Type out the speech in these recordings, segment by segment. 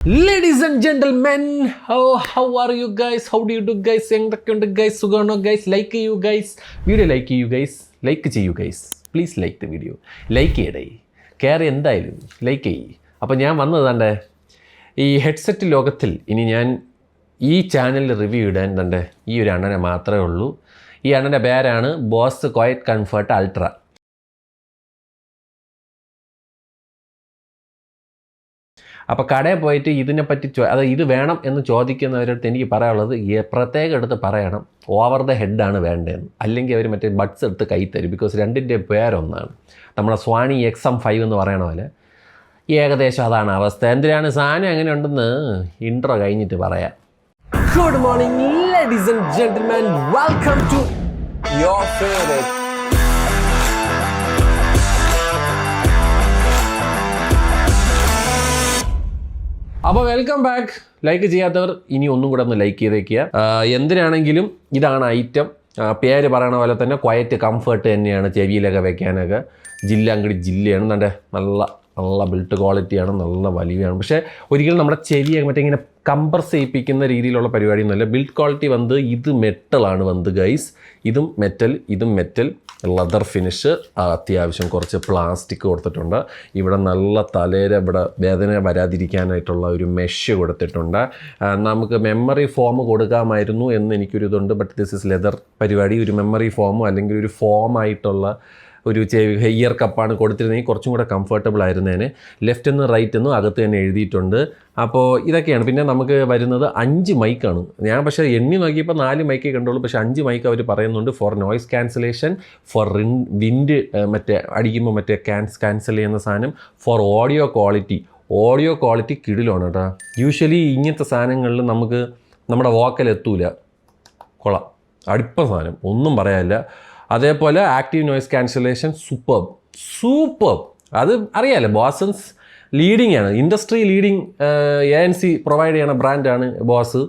Ladies and gentlemen, how are you guys? How do you do guys? എന്തൊക്കെയുണ്ട് guys? സുഖമാണോ guys? Like ചെയ്യൂ guys. Video like ചെയ്യൂ guys. Like ചെയ്യൂ guys. Please like the video. Like ചെയ്യടേ. കയറി എന്തായാലും like ചെയ്യ്. അപ്പോൾ ഞാൻ വന്നതാണ്ടേ ഈ ഹെഡ്സെറ്റ് ലോകത്തിൽ ഇനി ഞാൻ ഈ ചാനലിൽ റിവ്യൂ ഇടാൻ തണ്ടേ ഈ ഒരു അണ്ണനെ മാത്രമേ ഉള്ളൂ. ഈ അണ്ണൻ്റെ പേരാണ് ബോസ് ക്വയറ്റ് കംഫർട്ട് അൾട്ര. അപ്പോൾ കടയിൽ പോയിട്ട് ഇതിനെപ്പറ്റി ഇത് വേണം എന്ന് ചോദിക്കുന്നവരടുത്ത് എനിക്ക് പറയാനുള്ളത് പ്രത്യേകം എടുത്ത് പറയണം, ഓവർ ദ ഹെഡാണ് വേണ്ടതെന്ന്. അല്ലെങ്കിൽ അവർ മറ്റേ ബഡ്സ് എടുത്ത് കൈ തരും. ബിക്കോസ് രണ്ടിൻ്റെ പേരൊന്നാണ്. നമ്മുടെ സ്വാണി XM5 എന്ന് പറയണ പോലെ ഏകദേശം അതാണ് അവസ്ഥ. എന്തിനാണ് സാധനം എങ്ങനെ ഉണ്ടെന്ന് ഇൻട്രോ കഴിഞ്ഞിട്ട് പറയാം. Good morning ladies and gentlemen, welcome to your favourite അപ്പോൾ വെൽക്കം ബാക്ക്. ലൈക്ക് ചെയ്യാത്തവർ ഇനി ഒന്നും കൂടെ ഒന്ന് ലൈക്ക് ചെയ്തേക്കുക. എന്തിനാണെങ്കിലും ഇതാണ് ഐറ്റം. പേര് പറയണ പോലെ തന്നെ ക്വയറ്റ് കംഫർട്ട് തന്നെയാണ്. ചെവിയിലൊക്കെ വെക്കാനൊക്കെ ജില്ലയാണ്. നല്ല ബിൽറ്റ് ക്വാളിറ്റിയാണ്, നല്ല വലിയാണ്. പക്ഷേ ഒരിക്കലും നമ്മുടെ ചെവിയൊക്കെ മറ്റേ ഇങ്ങനെ കംപ്രസ് ചെയ്യിപ്പിക്കുന്ന രീതിയിലുള്ള പരിപാടിയൊന്നുമല്ല. ബിൽറ്റ് ക്വാളിറ്റി വന്ന് ഇത് മെറ്റലാണ് വന്ന് ഗൈസ്. ഇതും മെറ്റൽ ലെതർ ഫിനിഷ്. അത്യാവശ്യം കുറച്ച് പ്ലാസ്റ്റിക് കൊടുത്തിട്ടുണ്ട്. ഇവിടെ നല്ല തലയിൽ ഇവിടെ വേദന വരാതിരിക്കാനായിട്ടുള്ള ഒരു മെഷ് കൊടുത്തിട്ടുണ്ട്. നമുക്ക് മെമ്മറി ഫോം കൊടുക്കാമായിരുന്നു എന്ന് എനിക്കൊരു ഇതുണ്ട്. ബട്ട് ദിസ് ഇസ് ലെതർ പരിപാടി. ഒരു മെമ്മറി ഫോമോ അല്ലെങ്കിൽ ഒരു ഫോമായിട്ടുള്ള ഒരു ഇയർ കപ്പാണ് കൊടുത്തിരുന്നെങ്കിൽ കുറച്ചും കൂടെ കംഫർട്ടബിൾ ആയിരുന്നേനെ. ലെഫ്റ്റ് നിന്ന് റൈറ്റ് എന്നും അകത്ത് തന്നെ എഴുതിയിട്ടുണ്ട്. അപ്പോൾ ഇതൊക്കെയാണ്. പിന്നെ നമുക്ക് വരുന്നത് 5 മൈക്കാണ്. ഞാൻ പക്ഷേ എണ്ണി നോക്കിയപ്പോൾ 4 മൈക്കേ കണ്ടുള്ളൂ. പക്ഷേ 5 മൈക്ക് അവർ പറയുന്നുണ്ട്. For noise cancellation, for wind മറ്റേ അടിക്കുമ്പോൾ മറ്റേ ക്യാൻസൽ ചെയ്യുന്ന സാധനം, ഫോർ ഓഡിയോ ക്വാളിറ്റി കിടിലാണ് കേട്ടോ. യൂഷ്വലി ഇങ്ങനത്തെ സാധനങ്ങളിൽ നമുക്ക് നമ്മുടെ വോക്കൽ എത്തൂല. കൊള്ളാം, അടുപ്പ സാധനം, ഒന്നും പറയാനില്ല. അതേപോലെ ആക്റ്റീവ് നോയ്സ് ക്യാൻസലേഷൻ സൂപ്പർ. അത് അറിയാമല്ലോ, ബോസൻസ് ലീഡിങ് ആണ്, ഇൻഡസ്ട്രി ലീഡിങ് ANC പ്രൊവൈഡ് ചെയ്യണ ബ്രാൻഡാണ് ബോസ്.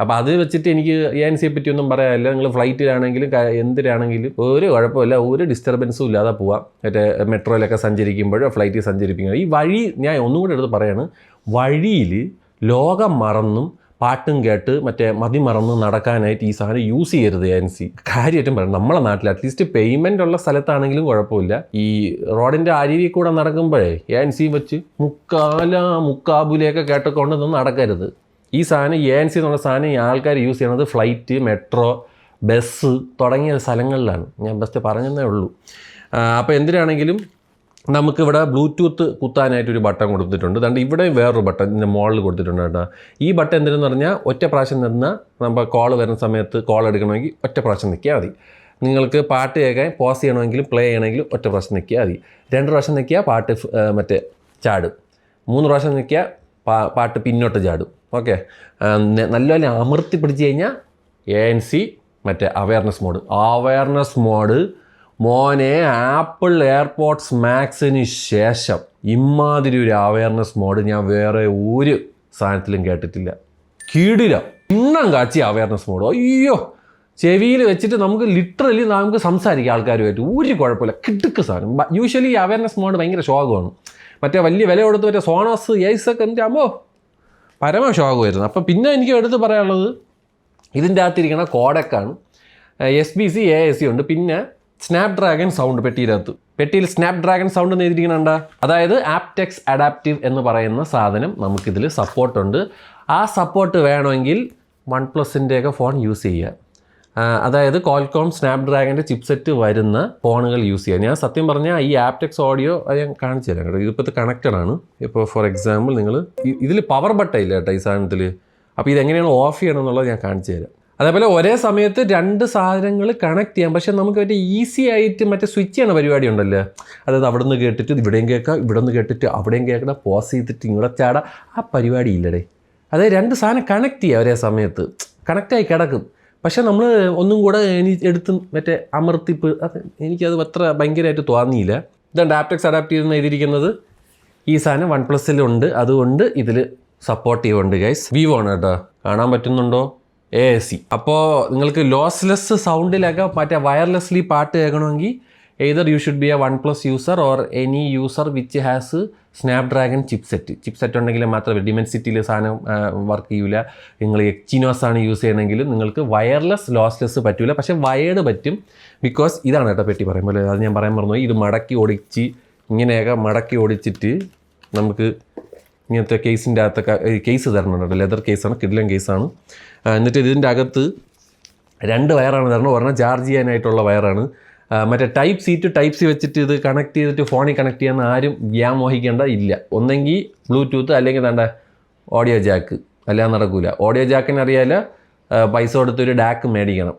അപ്പോൾ അത് വെച്ചിട്ട് എനിക്ക് ANCയെ പറ്റിയൊന്നും പറയാനില്ല. നിങ്ങൾ ഫ്ലൈറ്റിലാണെങ്കിലും എന്തിനാണെങ്കിലും ഒരു കുഴപ്പമില്ല, ഒരു ഡിസ്റ്റർബൻസും ഇല്ലാതെ പോവാം. മറ്റേ മെട്രോയിലൊക്കെ സഞ്ചരിക്കുമ്പോഴോ ഫ്ലൈറ്റിൽ സഞ്ചരിപ്പിക്കുക. ഈ വഴി ഞാൻ ഒന്നും കൂടെ എടുത്ത് പറയാണ്, വഴിയിൽ ലോകം മറന്നും പാട്ടും കേട്ട് മറ്റേ മറന്ന് നടക്കാനായിട്ട് ഈ സാധനം യൂസ് ചെയ്യരുത് ANC. കാര്യമായിട്ടും പറയാം, നമ്മളെ നാട്ടിൽ അറ്റ്ലീസ്റ്റ് പേയ്മെൻ്റ് ഉള്ള സ്ഥലത്താണെങ്കിലും കുഴപ്പമില്ല. ഈ റോഡിൻ്റെ അരികിൽ കൂടെ നടക്കുമ്പോഴേ ANC വെച്ച് മുക്കാബുലയൊക്കെ കേട്ടൊക്കൊണ്ടൊന്നും നടക്കരുത്. ഈ സാധനം ANC എന്നുള്ള സാധനം ഈ ആൾക്കാർ യൂസ് ചെയ്യണത് ഫ്ലൈറ്റ്, മെട്രോ, ബസ് തുടങ്ങിയ സ്ഥലങ്ങളിലാണ്. ഞാൻ ബസ്റ്റ് പറഞ്ഞതേ ഉള്ളൂ. അപ്പോൾ എന്തിനാണെങ്കിലും നമുക്കിവിടെ ബ്ലൂടൂത്ത് കുത്താനായിട്ടൊരു ബട്ടൺ കൊടുത്തിട്ടുണ്ട്. അതുകൊണ്ട് ഇവിടെ വേറൊരു ബട്ടൺ ഇതിൻ്റെ മുകളിൽ കൊടുത്തിട്ടുണ്ട് കേട്ടോ. ഈ ബട്ടൺ എന്തിനെന്ന് പറഞ്ഞാൽ ഒറ്റ പ്രാവശ്യം നിന്നാൽ നമ്മൾ കോൾ വരുന്ന സമയത്ത് കോൾ എടുക്കണമെങ്കിൽ ഒറ്റ പ്രാവശ്യം നിൽക്കിയാൽ മതി. നിങ്ങൾക്ക് പാട്ട് കേൾക്കാൻ പോസ് ചെയ്യണമെങ്കിലും പ്ലേ ചെയ്യണമെങ്കിലും ഒറ്റ പ്രാവശ്യം നിൽക്കിയാൽ മതി. 2 പ്രാവശ്യം നിൽക്കിയാൽ പാട്ട് മറ്റേ ചാടും. 3 പ്രാവശ്യം നിൽക്കിയാൽ പാട്ട് പിന്നോട്ട് ചാടും. ഓക്കെ, നല്ലപോലെ അമർത്തി പിടിച്ച് കഴിഞ്ഞാൽ ANC മറ്റേ അവയർനെസ് മോഡ് മോനെ. ആപ്പിൾ എയർപോഡ്സ് മാക്സിന് ശേഷം ഇമാതിരി ഒരു അവയർനെസ് മോഡ് ഞാൻ വേറെ ഒരു സാധനത്തിലും കേട്ടിട്ടില്ല. കിടില ഇണ്ണം കാച്ചി അവയർനെസ് മോഡ്. അയ്യോ, ചെവിയിൽ വെച്ചിട്ട് നമുക്ക് ലിറ്ററലി നമുക്ക് സംസാരിക്കാം ആൾക്കാരുമായിട്ട്, ഒരു കുഴപ്പമില്ല. കിടുക്ക് സാധനം. യൂഷ്വലി ഈ അവയർനെസ് മോഡ് ഭയങ്കര ശോകമാണ്. മറ്റേ വലിയ വില കൊടുത്ത് മറ്റേ സോണോസ് ഏസൊക്കെ എൻ്റെ പരമ ശോകമായിരുന്നു. അപ്പം പിന്നെ എനിക്ക് എടുത്ത് പറയാനുള്ളത് ഇതിൻ്റെ അകത്തിരിക്കണ കോഡക്കാണ്. SBC AAC ഉണ്ട്. പിന്നെ സ്നാപ്ഡ്രാഗൺ സൗണ്ട് പെട്ടിയിൽ സ്നാപ്ഡ്രാഗൺ സൗണ്ട് എന്ന് എഴുതിയിരിക്കണുണ്ട്. അതായത് ആപ്റ്റെക്സ് അഡാപ്റ്റീവ് എന്ന് പറയുന്ന സാധനം നമുക്കിതിൽ സപ്പോർട്ടുണ്ട്. ആ സപ്പോർട്ട് വേണമെങ്കിൽ OnePlusൻ്റെയൊക്കെ ഫോൺ യൂസ് ചെയ്യുക. അതായത് കോൾകോം സ്നാപ്ഡ്രാഗൻ്റെ ചിപ്സെറ്റ് വരുന്ന ഫോണുകൾ യൂസ് ചെയ്യുക. ഞാൻ സത്യം പറഞ്ഞാൽ ഈ ആപ്റ്റെക്സ് ഓഡിയോ ഞാൻ കാണിച്ചു തരാം കേട്ടോ. ഇതിപ്പോൾ കണക്റ്റഡ് ആണ്. ഇപ്പോൾ ഫോർ എക്സാമ്പിൾ നിങ്ങൾ ഇതിൽ പവർ ബട്ടൺ ഇല്ല കേട്ടോ ഈ സാധനത്തിൽ. അപ്പോൾ ഇതെങ്ങനെയാണ് ഓഫ് ചെയ്യണം എന്നുള്ളത് ഞാൻ കാണിച്ചു തരാം. അതേപോലെ ഒരേ സമയത്ത് 2 സാധനങ്ങൾ കണക്ട് ചെയ്യാം. പക്ഷേ നമുക്ക് മറ്റേ ഈസി ആയിട്ട് മറ്റേ സ്വിച്ച് ചെയ്യണ പരിപാടി ഉണ്ടല്ലോ. അതായത് അവിടെ നിന്ന് കേട്ടിട്ട് ഇവിടെയും കേൾക്കാം, ഇവിടെ നിന്ന് കേട്ടിട്ട് അവിടെയും കേൾക്കണം, പോസ് ചെയ്തിട്ട് ഇങ്ങോട്ട് ചാടാം. ആ പരിപാടി ഇല്ലടേ. അതായത് 2 സാധനം കണക്ട് ചെയ്യുക ഒരേ സമയത്ത്. കണക്റ്റായി കിടക്കും. പക്ഷേ നമ്മൾ ഒന്നും കൂടെ എടുത്ത് മറ്റേ അമർത്തിപ്പ് എനിക്കത് അത്ര ഭയങ്കരമായിട്ട് തോന്നിയില്ല. ഇതുണ്ട് ആപ്റ്റെക്സ് അഡാപ്റ്റീവ് എന്ന് എഴുതിയിരിക്കുന്നത്. ഈ സാധനം OnePlusലുണ്ട്, അതുകൊണ്ട് ഇതിൽ സപ്പോർട്ടീവ് ഉണ്ട് ഗൈസ്. വിവോ ആണ് കേട്ടോ, കാണാൻ പറ്റുന്നുണ്ടോ? AAC. അപ്പോൾ നിങ്ങൾക്ക് ലോസ്ലെസ് സൗണ്ടിലൊക്കെ മറ്റേ വയർലെസ്ലി പാട്ട് കേൾക്കണമെങ്കിൽ either you should be a OnePlus user or any user which has Snapdragon chipset ഉണ്ടെങ്കിൽ മാത്രമേ ഡിമെൻസിറ്റിയിൽ സാധനം വർക്ക് ചെയ്യില്ല. നിങ്ങൾ എക്സിനോസ് ആണ് യൂസ് ചെയ്യണമെങ്കിൽ നിങ്ങൾക്ക് വയർലെസ് ലോസ്ലെസ് പറ്റില്ല, പക്ഷേ വയേർഡ് പറ്റും. ബിക്കോസ് ഇതാണ് കേട്ടോ പെട്ടി പറയുമ്പോൾ, അത് ഞാൻ പറയാൻ മറന്നു. ഇത് മടക്കി ഓടിച്ച് ഇങ്ങനെയൊക്കെ മടക്കി ഓടിച്ചിട്ട് നമുക്ക് ഇങ്ങനത്തെ കേസിൻ്റെ അകത്തൊക്കെ കേസ് തരണുണ്ട്. ലെതർ കേസാണ്, കിഡ്ലൻ കേസാണ്. എന്നിട്ട് ഇതിൻ്റെ അകത്ത് 2 വയറാണ് തരണം. ഒരെണ്ണം ചാർജ് ചെയ്യാനായിട്ടുള്ള വയറാണ്. മറ്റേ type C to type C വെച്ചിട്ട് ഇത് കണക്ട് ചെയ്തിട്ട് ഫോണിൽ കണക്ട് ചെയ്യാൻ ആരും വ്യാമോഹിക്കേണ്ട ഇല്ല. ഒന്നെങ്കിൽ ബ്ലൂടൂത്ത് അല്ലെങ്കിൽ വേണ്ട ഓഡിയോ ജാക്ക്, അല്ലാതെ നടക്കില്ല. ഓഡിയോ ജാക്കിന് അറിയാല പൈസ കൊടുത്തൊരു ഡാക്ക് മേടിക്കണം.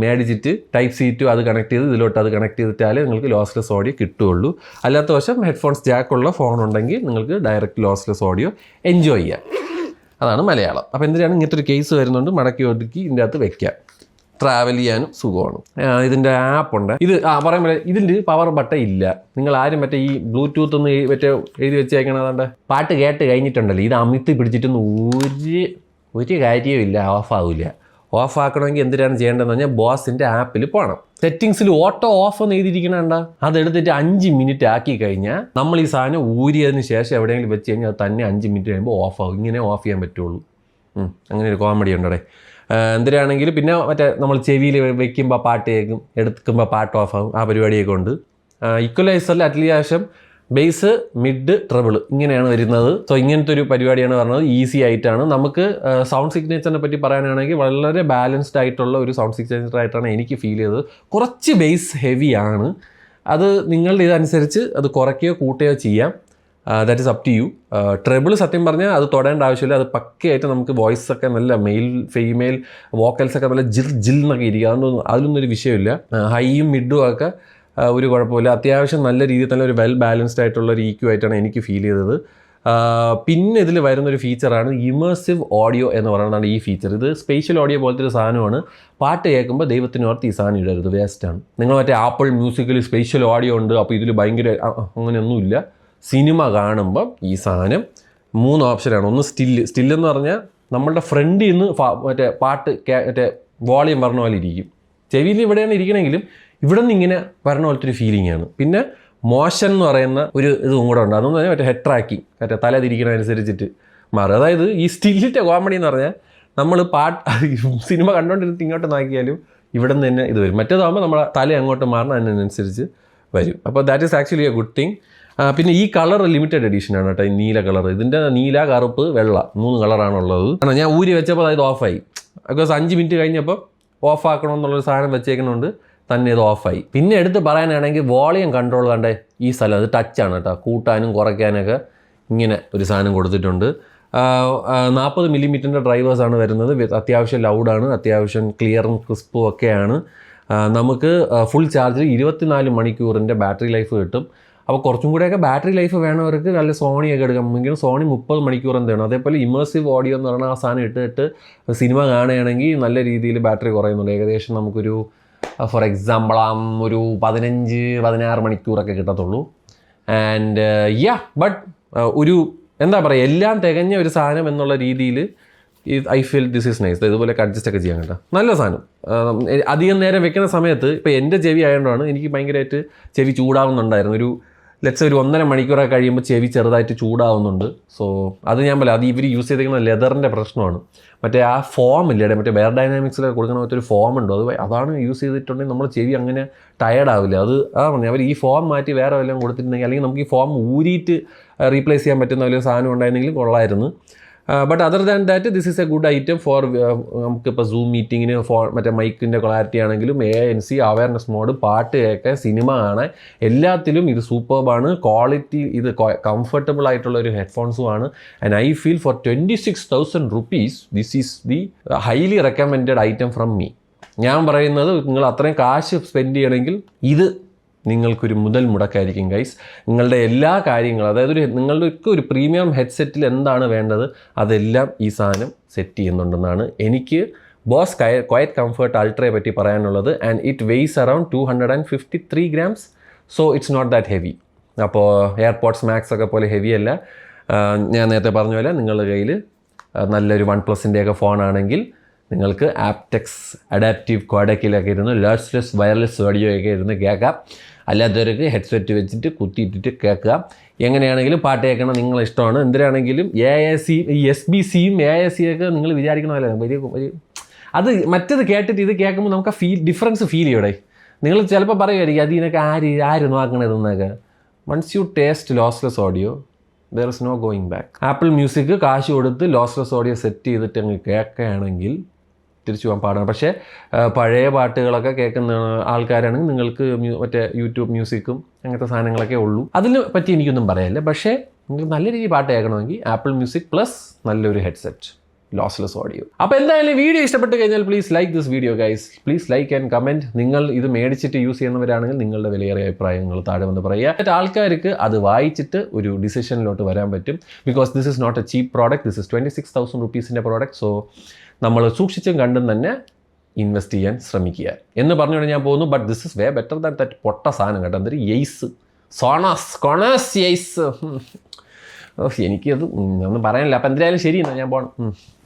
മേടിച്ചിട്ട് ടൈപ്പ് സി ടു അത് കണക്ട് ചെയ്ത് ഇതിലോട്ട് അത് കണക്ട് ചെയ്തിട്ടാലേ നിങ്ങൾക്ക് ലോസ്ലെസ് ഓഡിയോ കിട്ടുകയുള്ളൂ. അല്ലാത്ത വശം ഹെഡ്ഫോൺസ് ജാക്കുള്ള ഫോൺ ഉണ്ടെങ്കിൽ നിങ്ങൾക്ക് ഡയറക്റ്റ് ലോസ്ലെസ് ഓഡിയോ എൻജോയ് ചെയ്യാം. അതാണ് മലയാളം. അപ്പോൾ എന്തിനാണ് ഇങ്ങനത്തെ ഒരു കേസ് വരുന്നുണ്ട്, മടക്കി ഒതുക്കി ഇതിൻ്റെ അകത്ത് വെക്കാം. ട്രാവൽ ചെയ്യാനും സുഖമാണ്. ഇതിൻ്റെ ആപ്പുണ്ട്. ഇത് പറയുമ്പോൾ ഇതിൻ്റെ പവർ ബട്ടൺ ഇല്ല. നിങ്ങൾ ആരും മറ്റേ ഈ ബ്ലൂടൂത്ത് ഒന്ന് മറ്റേ എഴുതി വെച്ചേക്കണതാണ്ട് പാട്ട് കേട്ട് കഴിഞ്ഞിട്ടുണ്ടല്ലോ, ഇത് അമിത്തി പിടിച്ചിട്ടൊന്നും ഒരു കാര്യവും ഓഫാവില്ല. ഓഫ് ആക്കണമെങ്കിൽ എന്തിനാണ് ചെയ്യേണ്ടതെന്ന് പറഞ്ഞാൽ ബോസിൻ്റെ ആപ്പിൽ പോകണം. സെറ്റിങ്സിൽ ഓട്ടോ ഓഫ് എന്ന് എഴുതിയിരിക്കണണ്ട, അതെടുത്തിട്ട് 5 മിനിറ്റ് ആക്കി കഴിഞ്ഞാൽ നമ്മൾ ഈ സാധനം ഊരിയതിന് ശേഷം എവിടെയെങ്കിലും വെച്ച് കഴിഞ്ഞാൽ അത് തന്നെ 5 മിനിറ്റ് കഴിയുമ്പോൾ ഓഫാകും. ഇങ്ങനെ ഓഫ് ചെയ്യാൻ പറ്റുള്ളൂ. അങ്ങനെ ഒരു കോമഡി ഉണ്ടേ. എന്തിനാണെങ്കിൽ പിന്നെ മറ്റേ നമ്മൾ ചെവിയിൽ വെക്കുമ്പോൾ പാട്ട് കേൾക്കും, എടുക്കുമ്പോൾ പാട്ട് ഓഫാകും. ആ പരിപാടിയൊക്കെ ഉണ്ട്. ഇക്വലൈസറിൽ അത്യാവശ്യം ബേസ്, മിഡ്, ട്രബിൾ ഇങ്ങനെയാണ് വരുന്നത്. സോ ഇങ്ങനത്തെ ഒരു പരിപാടിയാണ് പറഞ്ഞത്. ഈസി ആയിട്ടാണ്. നമുക്ക് സൗണ്ട് സിഗ്നേച്ചറിനെ പറ്റി പറയാനാണെങ്കിൽ വളരെ ബാലൻസ്ഡ് ആയിട്ടുള്ള ഒരു സൗണ്ട് സിഗ്നേച്ചർ ആയിട്ടാണ് എനിക്ക് ഫീൽ ചെയ്തത്. കുറച്ച് ബേസ് ഹെവി ആണ്. അത് നിങ്ങളുടെ ഇതനുസരിച്ച് അത് കുറയ്ക്കുകയോ കൂട്ടുകയോ ചെയ്യാം. That is up to you. Trouble സത്യം പറഞ്ഞാൽ അത് തൊടേണ്ട ആവശ്യമില്ല. അത് പക്കയായിട്ട് നമുക്ക് വോയിസൊക്കെ നല്ല മെയിൽ ഫീമെയിൽ വോക്കൽസൊക്കെ നല്ല ജിൽ എന്നൊക്കെ ഇരിക്കുക. അതുകൊണ്ട് അതിലൊന്നും ഒരു വിഷയമില്ല. ഹൈയും മിഡും ഒക്കെ ഒരു കുഴപ്പമില്ല. അത്യാവശ്യം നല്ല രീതിയിൽ തന്നെ ഒരു വെൽ ബാലൻസ്ഡ് ആയിട്ടുള്ള ഒരു EQ ആയിട്ടാണ് എനിക്ക് ഫീൽ ചെയ്തത്. പിന്നെ ഇതിൽ വരുന്നൊരു ഫീച്ചറാണ് ഇമേഴ്സീവ് ഓഡിയോ എന്ന് പറയുന്നതാണ് ഈ ഫീച്ചർ. ഇത് സ്പേഷ്യൽ ഓഡിയോ പോലത്തെ ഒരു സാധനമാണ്. പാട്ട് കേൾക്കുമ്പോൾ ദൈവത്തിനോർത്ത് ഈ സാധനം ഇടരുത്, വേസ്റ്റാണ്. നിങ്ങൾ മറ്റേ ആപ്പിൾ മ്യൂസിക്കിൽ സ്പേഷ്യൽ ഓഡിയോ ഉണ്ട്, അപ്പോൾ ഇതിൽ ഭയങ്കര അങ്ങനെയൊന്നുമില്ല. സിനിമ കാണുമ്പം ഈ സാധനം 3 ഓപ്ഷനാണ്. ഒന്ന് സ്റ്റില്ലെന്ന് പറഞ്ഞാൽ നമ്മളുടെ ഫ്രണ്ടിൽ നിന്ന് മറ്റേ പാട്ട് മറ്റേ വോളിയം പറഞ്ഞ പോലെ ഇരിക്കും. ചെവിയിൽ ഇവിടെയാണ് ഇരിക്കണമെങ്കിലും ഇവിടെ നിന്ന് ഇങ്ങനെ പറഞ്ഞ പോലത്തെ ഒരു ഫീലിംഗ് ആണ്. പിന്നെ മോഷൻ എന്ന് പറയുന്ന ഒരു ഇതും കൂടെ ഉണ്ട്. അതെന്ന് പറഞ്ഞാൽ മറ്റേ ഹെഡ് ട്രാക്കിങ്, മറ്റേ തല തിരിക്കണതനുസരിച്ചിട്ട് മാറും. അതായത് ഈ സ്റ്റില്ലിൻ്റെ കോമഡി എന്ന് പറഞ്ഞാൽ നമ്മൾ സിനിമ കണ്ടുകൊണ്ടിരുന്നിട്ട് ഇങ്ങോട്ട് നോക്കിയാലും ഇവിടെ നിന്ന് തന്നെ ഇത് വരും. മറ്റേതാകുമ്പോൾ നമ്മുടെ തല അങ്ങോട്ട് മാറണം, അതിനനുസരിച്ച് വരും. അപ്പോൾ that is actually A good thing. പിന്നെ ഈ കളർ ലിമിറ്റഡ് എഡിഷനാണ് കേട്ടോ, ഈ നീല കളർ. ഇതിൻ്റെ നീല, കറുപ്പ്, വെള്ള 3 കളറാണുള്ളത്. കാരണം ഞാൻ ഊരി വെച്ചപ്പോൾ അതായത് ഓഫായി. ബിക്കോസ് 5 മിനിറ്റ് കഴിഞ്ഞപ്പോൾ ഓഫ് ആക്കണമെന്നുള്ളൊരു സാധനം വെച്ചേക്കുന്നതുകൊണ്ട് തന്നെ ഇത് ഓഫായി. പിന്നെ എടുത്ത് പറയാനാണെങ്കിൽ വോളിയം കൺട്രോൾ കണ്ടേ ഈ സ്ഥലം അത് ടച്ചാണ് കേട്ടോ. കൂട്ടാനും കുറയ്ക്കാനൊക്കെ ഇങ്ങനെ ഒരു സാധനം കൊടുത്തിട്ടുണ്ട്. 40 മില്ലിമീറ്ററിൻ്റെ ഡ്രൈവേഴ്സാണ് വരുന്നത്. അത്യാവശ്യം ലൗഡാണ്, അത്യാവശ്യം ക്ലിയറും ക്രിസ്പും ഒക്കെയാണ്. നമുക്ക് ഫുൾ ചാർജിൽ 24 മണിക്കൂറിൻ്റെ ബാറ്ററി ലൈഫ് കിട്ടും. അപ്പോൾ കുറച്ചും കൂടെയൊക്കെ ബാറ്ററി ലൈഫ് വേണവർക്ക് നല്ല സോണിയൊക്കെ എടുക്കാം. എങ്കിലും സോണി 30 മണിക്കൂർ എന്താണ്. അതേപോലെ ഇമേഴ്സീവ് ഓഡിയോ എന്ന് പറഞ്ഞാൽ ആ സാധനം ഇട്ടിട്ട് സിനിമ കാണുകയാണെങ്കിൽ നല്ല രീതിയിൽ ബാറ്ററി കുറയുന്നുണ്ട്. ഏകദേശം നമുക്കൊരു ഫോർ എക്സാമ്പിൾ ഒരു 15-16 മണിക്കൂറൊക്കെ കിട്ടത്തുള്ളൂ. ആൻഡ് ബട്ട് ഒരു എന്താ പറയുക, എല്ലാം തികഞ്ഞ ഒരു സാധനം എന്നുള്ള രീതിയിൽ I feel this is nice. ഇതുപോലെ അഡ്ജസ്റ്റ് ഒക്കെ ചെയ്യാൻ കേട്ടോ, നല്ല സാധനം. അധികം നേരം വെക്കുന്ന സമയത്ത് ഇപ്പോൾ എൻ്റെ ചെവി ആയതുകൊണ്ടാണ് എനിക്ക് ഭയങ്കരമായിട്ട് ചെവി ചൂടാവുന്നുണ്ടായിരുന്നു. ഒരു 1.5 മണിക്കൂറൊക്കെ കഴിയുമ്പോൾ ചെവി ചെറുതായിട്ട് ചൂടാവുന്നുണ്ട്. സോ അത് ഞാൻ പറയാം, അത് ഇവർ യൂസ് ചെയ്തിരിക്കുന്ന ലെതറിൻ്റെ പ്രശ്നമാണ്. മറ്റേ ആ ഫോം ഇല്ലേ, മറ്റേ ബെയർ ഡൈനാമിക്സിലൊക്കെ കൊടുക്കുന്ന മറ്റൊരു ഫോം ഉണ്ടോ, അതാണ് യൂസ് ചെയ്തിട്ടുണ്ടെങ്കിൽ നമ്മൾ ചെവി അങ്ങനെ ടയർഡാവില്ല. അതാണ് അവർ ഈ ഫോം മാറ്റി വേറെ വല്ലതും കൊടുത്തിട്ടുണ്ടെങ്കിൽ, അല്ലെങ്കിൽ നമുക്ക് ഈ ഫോം ഊരിയിട്ട് റീപ്ലേസ് ചെയ്യാൻ പറ്റുന്ന വലിയ സാധനം ഉണ്ടായിരുന്നെങ്കിൽ കൊള്ളായിരുന്നു. But other than that this is a good item for നമുക്കിപ്പോൾ സൂം മീറ്റിങ്ങിന്, മറ്റേ മൈക്കിൻ്റെ ക്ലാരിറ്റി ആണെങ്കിലും ANC അവയർനെസ് മോഡ്, പാട്ട് കേൾക്കാൻ, സിനിമ കാണാൻ, എല്ലാത്തിലും ഇത് സൂപ്പർബാണ്. ക്വാളിറ്റി, ഇത് കംഫർട്ടബിൾ ആയിട്ടുള്ള ഒരു ഹെഡ്ഫോൺസുമാണ്. And I feel for 26,000 rupees this is the highly recommended item from me. ഞാൻ പറയുന്നത് നിങ്ങൾ അത്രയും കാശ് സ്പെൻഡ് ചെയ്യണമെങ്കിൽ ഇത് നിങ്ങൾക്കൊരു മുതൽ മുടക്കായിരിക്കും ഗൈസ്. നിങ്ങളുടെ എല്ലാ കാര്യങ്ങളും, അതായത് നിങ്ങളുടെയൊക്കെ ഒരു പ്രീമിയം ഹെഡ്സെറ്റിൽ എന്താണ് വേണ്ടത് അതെല്ലാം ഈ സാധനം സെറ്റ് ചെയ്യുന്നുണ്ടെന്നാണ് എനിക്ക് ബോസ് ക്വയറ്റ് കംഫർട്ട് അൾട്രയെ പറ്റി പറയാനുള്ളത്. And it weighs around 253 grams. So it's not that heavy. അപ്പോൾ എയർപോഡ്സ് മാക്സ് ഒക്കെ പോലെ ഹെവി അല്ല. ഞാൻ നേരത്തെ പറഞ്ഞ പോലെ നിങ്ങളുടെ കയ്യിൽ നല്ലൊരു OnePlusൻ്റെ ഫോണാണെങ്കിൽ നിങ്ങൾക്ക് ആപ്റ്റെക്സ് അഡാപ്റ്റീവ് കോഡക്കിലൊക്കെ ഇരുന്ന് ലോസ്ലെസ് വയർലെസ് ഓഡിയോ ഒക്കെ ഇരുന്ന് കേൾക്കാം. അല്ലാത്തവർക്ക് ഹെഡ്സെറ്റ് വെച്ചിട്ട് കുത്തിയിട്ടിട്ട് കേൾക്കുക. എങ്ങനെയാണെങ്കിലും പാട്ട് കേൾക്കണം നിങ്ങളെ ഇഷ്ടമാണ്. എന്തിനാണെങ്കിലും SBCയും AICയൊക്കെ നിങ്ങൾ വിചാരിക്കണമല്ലോ വലിയ അത് മറ്റത് കേട്ടിട്ട് ഇത് കേൾക്കുമ്പോൾ നമുക്ക് ആ ഡിഫറൻസ് ഫീൽ ചെയ്യണേ. നിങ്ങൾ ചിലപ്പോൾ പറയുമായിരിക്കും അതിനൊക്കെ ആര് നോക്കണതെന്നൊക്കെ. Once you taste lossless audio there is no going back. Apple Music കാശ് കൊടുത്ത് ലോസ്ലെസ് ഓഡിയോ സെറ്റ് ചെയ്തിട്ട് അങ്ങ് കേൾക്കുകയാണെങ്കിൽ തിരിച്ചു പോകാൻ പാടാണ്. പക്ഷേ പഴയ പാട്ടുകളൊക്കെ കേൾക്കുന്ന ആൾക്കാരാണെങ്കിൽ നിങ്ങൾക്ക് മറ്റേ യൂട്യൂബ് മ്യൂസിക്കും അങ്ങനത്തെ സാധനങ്ങളൊക്കെ ഉള്ളൂ. അതിനെ പറ്റി എനിക്കൊന്നും പറയാനില്ല. പക്ഷേ നിങ്ങൾക്ക് നല്ല രീതിയിൽ പാട്ട് കേൾക്കണമെങ്കിൽ ആപ്പിൾ മ്യൂസിക് പ്ലസ് നല്ലൊരു ഹെഡ്സെറ്റ് ലോസ്ലെസ് ഓഡിയോ. അപ്പോൾ എന്തായാലും വീഡിയോ ഇഷ്ടപ്പെട്ട് കഴിഞ്ഞാൽ please like this video guys. Please like and comment. നിങ്ങൾ ഇത് മേടിച്ചിട്ട് യൂസ് ചെയ്യുന്നവരാണെങ്കിൽ നിങ്ങളുടെ വിലയേറിയ അഭിപ്രായങ്ങൾ താഴെ വന്ന് പറയുക. മറ്റ് ആൾക്കാർക്ക് അത് വായിച്ചിട്ട് ഒരു ഡിസിഷനിലോട്ട് വരാൻ പറ്റും. Because this is not a cheap product. This is 26,000 rupees product. So നമ്മൾ സൂക്ഷിച്ചും കണ്ടും തന്നെ ഇൻവെസ്റ്റ് ചെയ്യാൻ ശ്രമിക്കുക എന്ന് പറഞ്ഞുകൊണ്ട് ഞാൻ പോകുന്നു. But this is way better than that പൊട്ട സാധനം കേട്ടോ. എന്തൊരു യെയ്സ് കൊണസ് യെയ്സ്. എനിക്കത് ഒന്നും പറയാനില്ല. അപ്പം എന്തായാലും ശരി എന്നാൽ ഞാൻ പോകണം.